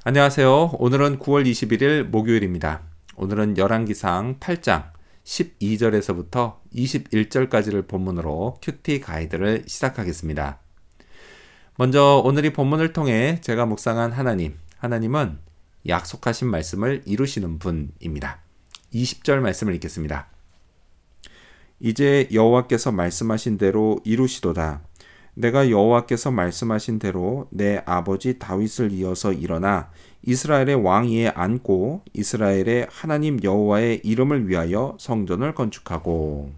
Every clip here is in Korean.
안녕하세요. 오늘은 9월 21일 목요일입니다. 오늘은 열왕기상 8장 12절에서부터 21절까지를 본문으로 큐티 가이드를 시작하겠습니다. 먼저 오늘 이 본문을 통해 제가 묵상한 하나님은 약속하신 말씀을 이루시는 분입니다. 20절 말씀을 읽겠습니다. 이제 여호와께서 말씀하신 대로 이루시도다. 내가 여호와께서 말씀하신 대로 내 아버지 다윗을 이어서 일어나 이스라엘의 왕위에 앉고 이스라엘의 하나님 여호와의 이름을 위하여 성전을 건축하고.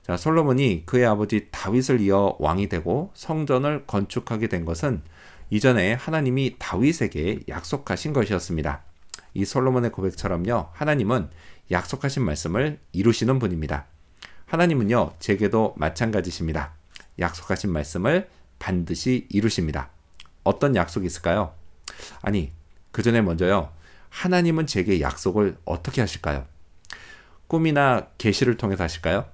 자, 솔로몬이 그의 아버지 다윗을 이어 왕이 되고 성전을 건축하게 된 것은 이전에 하나님이 다윗에게 약속하신 것이었습니다. 이 솔로몬의 고백처럼요, 하나님은 약속하신 말씀을 이루시는 분입니다. 하나님은요, 제게도 마찬가지십니다. 약속하신 말씀을 반드시 이루십니다. 어떤 약속이 있을까요? 아니, 그 전에 먼저요, 하나님은 제게 약속을 어떻게 하실까요? 꿈이나 계시를 통해서 하실까요?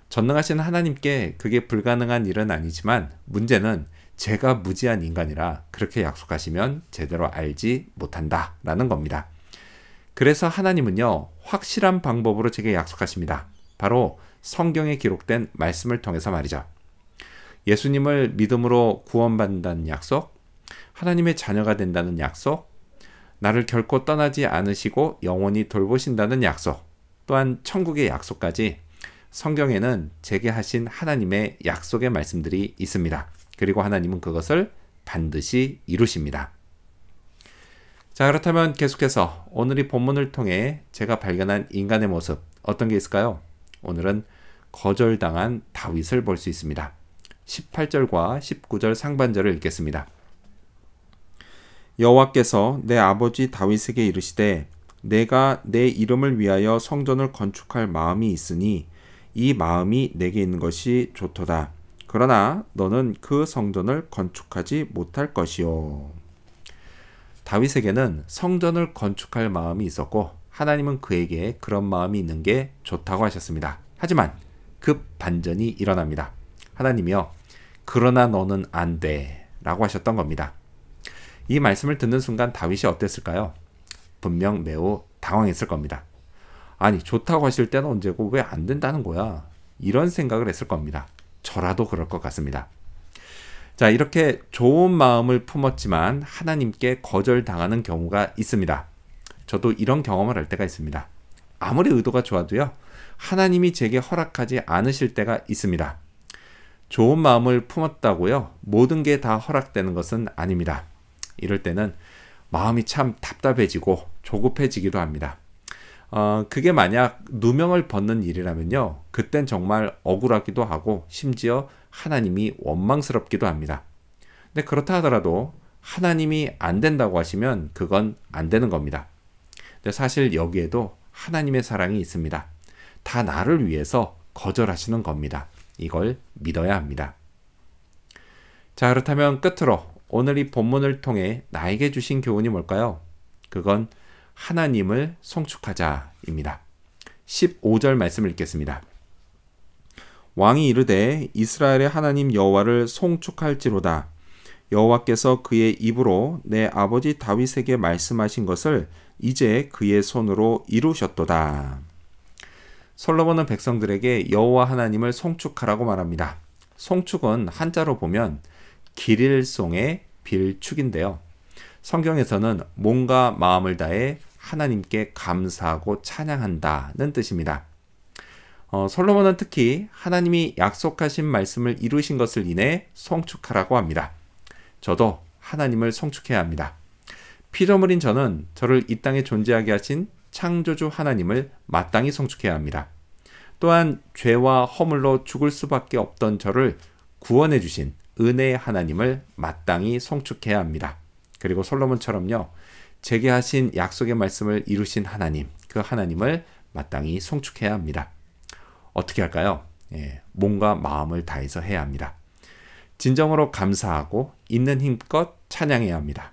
전능하신 하나님께 그게 불가능한 일은 아니지만 문제는 제가 무지한 인간이라 그렇게 약속하시면 제대로 알지 못한다 라는 겁니다. 그래서 하나님은요, 확실한 방법으로 제게 약속하십니다. 바로 성경에 기록된 말씀을 통해서 말이죠. 예수님을 믿음으로 구원받는다는 약속, 하나님의 자녀가 된다는 약속, 나를 결코 떠나지 않으시고 영원히 돌보신다는 약속, 또한 천국의 약속까지 성경에는 제게 하신 하나님의 약속의 말씀들이 있습니다. 그리고 하나님은 그것을 반드시 이루십니다. 자, 그렇다면 계속해서 오늘 이 본문을 통해 제가 발견한 인간의 모습, 어떤 게 있을까요? 오늘은 거절당한 다윗을 볼 수 있습니다. 18절과 19절 상반절을 읽겠습니다. 여호와께서 내 아버지 다윗에게 이르시되 내가 내 이름을 위하여 성전을 건축할 마음이 있으니 이 마음이 내게 있는 것이 좋도다. 그러나 너는 그 성전을 건축하지 못할 것이요. 다윗에게는 성전을 건축할 마음이 있었고 하나님은 그에게 그런 마음이 있는 게 좋다고 하셨습니다. 하지만 급 반전이 일어납니다. 하나님이요, 그러나 너는 안 돼 라고 하셨던 겁니다. 이 말씀을 듣는 순간 다윗이 어땠을까요? 분명 매우 당황했을 겁니다. 아니, 좋다고 하실 때는 언제고 왜 안 된다는 거야? 이런 생각을 했을 겁니다. 저라도 그럴 것 같습니다. 자, 이렇게 좋은 마음을 품었지만 하나님께 거절당하는 경우가 있습니다. 저도 이런 경험을 할 때가 있습니다. 아무리 의도가 좋아도요, 하나님이 제게 허락하지 않으실 때가 있습니다. 좋은 마음을 품었다고요, 모든 게 다 허락되는 것은 아닙니다. 이럴 때는 마음이 참 답답해지고 조급해지기도 합니다. 그게 만약 누명을 벗는 일이라면요, 그땐 정말 억울하기도 하고 심지어 하나님이 원망스럽기도 합니다. 근데 그렇다 하더라도 하나님이 안 된다고 하시면 그건 안 되는 겁니다. 근데 사실 여기에도 하나님의 사랑이 있습니다. 다 나를 위해서 거절하시는 겁니다. 이걸 믿어야 합니다. 자, 그렇다면 끝으로 오늘 이 본문을 통해 나에게 주신 교훈이 뭘까요? 그건 하나님을 송축하자입니다. 15절 말씀을 읽겠습니다. 왕이 이르되 이스라엘의 하나님 여호와를 송축할지로다. 여호와께서 그의 입으로 내 아버지 다윗에게 말씀하신 것을 이제 그의 손으로 이루셨도다. 솔로몬은 백성들에게 여호와 하나님을 송축하라고 말합니다. 송축은 한자로 보면 기릴송의 빌축인데요. 성경에서는 몸과 마음을 다해 하나님께 감사하고 찬양한다는 뜻입니다. 솔로몬은 특히 하나님이 약속하신 말씀을 이루신 것을 인해 송축하라고 합니다. 저도 하나님을 송축해야 합니다. 피조물인 저는 저를 이 땅에 존재하게 하신 창조주 하나님을 마땅히 송축해야 합니다. 또한 죄와 허물로 죽을 수밖에 없던 저를 구원해 주신 은혜의 하나님을 마땅히 송축해야 합니다. 그리고 솔로몬처럼요, 제게 하신 약속의 말씀을 이루신 하나님, 그 하나님을 마땅히 송축해야 합니다. 어떻게 할까요? 몸과 마음을 다해서 해야 합니다. 진정으로 감사하고 있는 힘껏 찬양해야 합니다.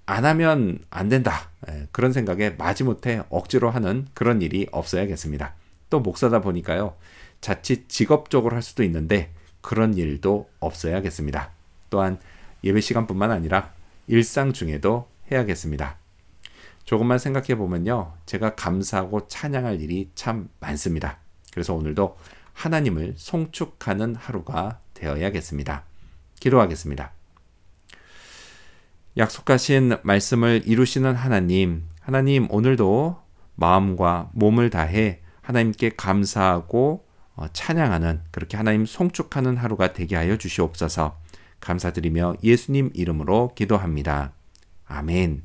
안 하면 안 된다, 그런 생각에 마지못해 억지로 하는 그런 일이 없어야겠습니다. 또 목사다 보니까요, 자칫 직업적으로 할 수도 있는데 그런 일도 없어야겠습니다. 또한 예배 시간뿐만 아니라 일상 중에도 해야겠습니다. 조금만 생각해 보면요. 제가 감사하고 찬양할 일이 참 많습니다. 그래서 오늘도 하나님을 송축하는 하루가 되어야겠습니다. 기도하겠습니다. 약속하신 말씀을 이루시는 하나님, 하나님 오늘도 마음과 몸을 다해 하나님께 감사하고 찬양하는, 그렇게 하나님 송축하는 하루가 되게 하여 주시옵소서. 감사드리며 예수님 이름으로 기도합니다. 아멘.